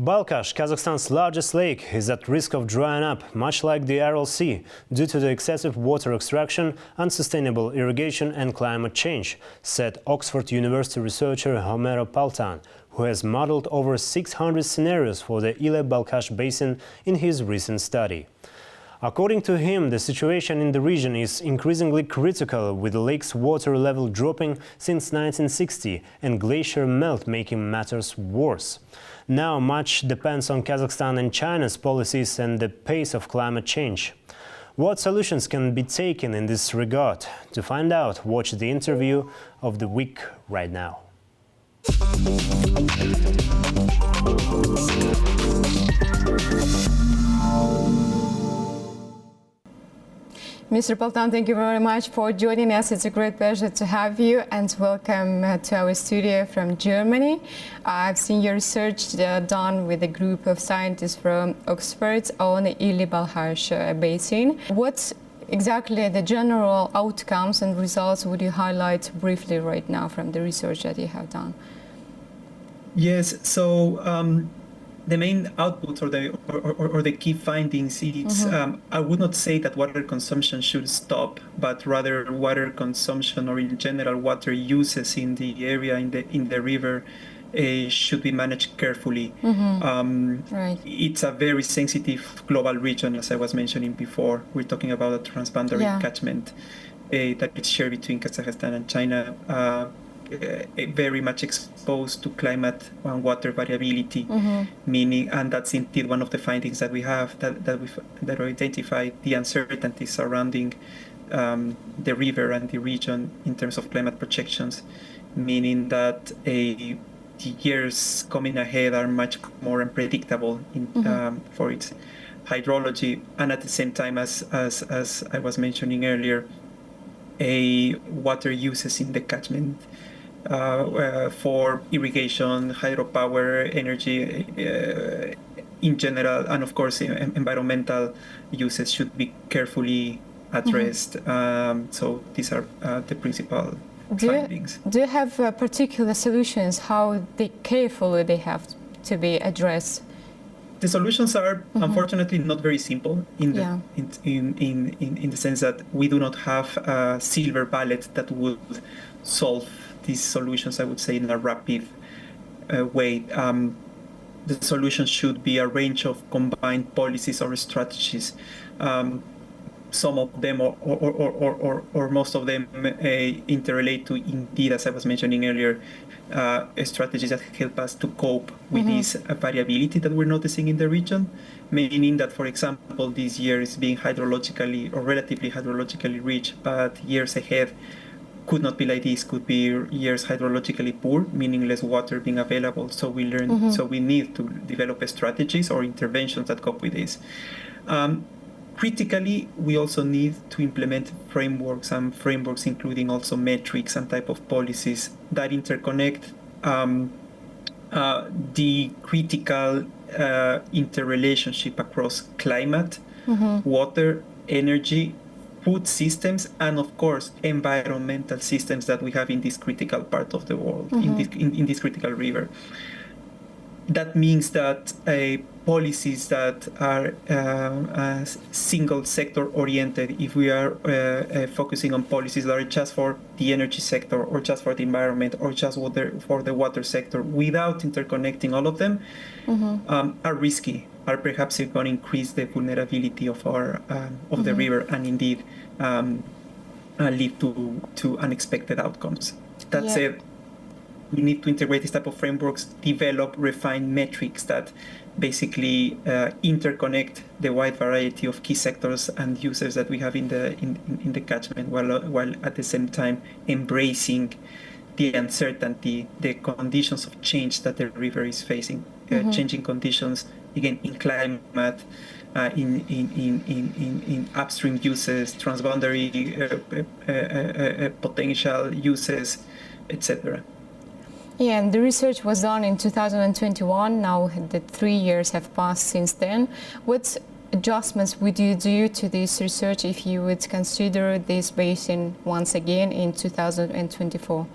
Balkhash, Kazakhstan's largest lake, is at risk of drying up, much like the Aral Sea, due to the excessive water extraction, unsustainable irrigation and climate change, said Oxford University researcher Homero Paltan, who has modeled over 600 scenarios for the Ile-Balkhash basin in his recent study. According to him, the situation in the region is increasingly critical, with the lake's water level dropping since 1960 and glacier melt making matters worse. Now much depends on Kazakhstan and China's policies and the pace of climate change. What solutions can be taken in this regard? To find out, watch the interview of the week right now. Mr. Paltan, thank you very much for joining us. It's a great pleasure to have you, and welcome to our studio from Germany. I've seen your research done with a group of scientists from Oxford on the Ile-Balkhash basin. What exactly the general outcomes and results would you highlight briefly right now from the research that you have done? Yes, so the main outputs or the key findings is I would not say that water consumption should stop, but rather water consumption, or in general water uses in the area, in the river, should be managed carefully. Right. It's a very sensitive global region, as I was mentioning before. We're talking about a transboundary catchment that is shared between Kazakhstan and China. Very much exposed to climate and water variability, meaning, and that's indeed one of the findings that we have, that identify the uncertainties surrounding the river and the region in terms of climate projections, meaning that the years coming ahead are much more unpredictable for its hydrology, and at the same time, as I was mentioning earlier, water uses in the catchment for irrigation, hydropower, energy in general, and of course environmental uses should be carefully addressed. So these are the principal findings. Do you have particular solutions how carefully they have to be addressed? The solutions are unfortunately not very simple in the sense that we do not have a silver bullet that would solve these solutions, I would say, in a rapid way. The solution should be a range of combined policies or strategies. Some of them or most of them interrelate to, indeed, as I was mentioning earlier, strategies that help us to cope with this variability that we're noticing in the region, meaning that, for example, this year is being hydrologically or relatively hydrologically rich, but years ahead could not be like this, could be years hydrologically poor, meaning less water being available. So we learn, so we need to develop strategies or interventions that cope with this. Critically, we also need to implement frameworks including also metrics and type of policies that interconnect the critical interrelationship across climate, water, energy, food systems, and of course environmental systems that we have in this critical part of the world, in this critical river. That means that policies that are single sector oriented, if we are focusing on policies that are just for the energy sector or just for the environment or just for the water sector, without interconnecting all of them, are risky, are perhaps going to increase the vulnerability of the river, and indeed lead to unexpected outcomes. That said, we need to integrate this type of frameworks, develop refined metrics that basically interconnect the wide variety of key sectors and users that we have in the catchment, while at the same time embracing the uncertainty, the conditions of change that the river is facing, changing conditions, again, in climate, in upstream uses, transboundary potential uses, etc. Yeah, and the research was done in 2021. Now the 3 years have passed since then. What adjustments would you do to this research if you would consider this basin once again in 2024?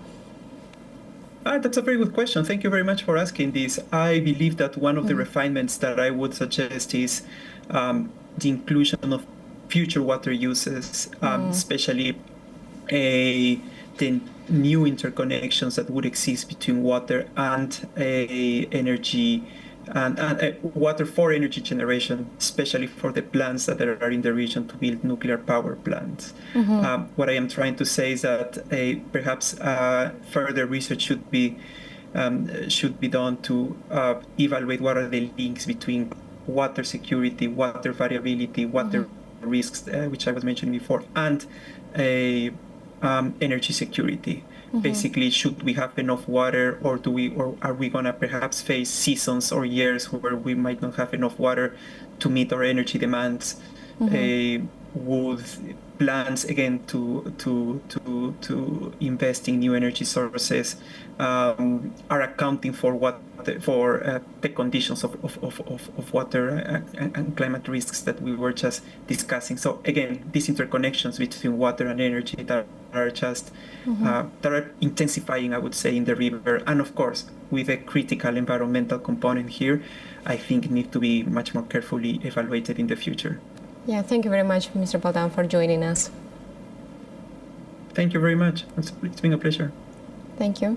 That's a very good question. Thank you very much for asking this. I believe that one of the refinements that I would suggest is the inclusion of future water uses, especially the new interconnections that would exist between water and energy and water for energy generation, especially for the plants that are in the region to build nuclear power plants. What I am trying to say is that perhaps further research should be done to evaluate what are the links between water security, water variability, water risks, which I was mentioning before, and energy security. Basically, should we have enough water, or are we gonna perhaps face seasons or years where we might not have enough water to meet our energy demands? Would plans again to invest in new energy sources are accounting for the conditions of water and climate risks that we were just discussing. So again, these interconnections between water and energy that are just that are intensifying, I would say, in the river, and of course with a critical environmental component here, I think need to be much more carefully evaluated in the future. Yeah, thank you very much, Mr. Paltan, for joining us. Thank you very much. It's been a pleasure. Thank you.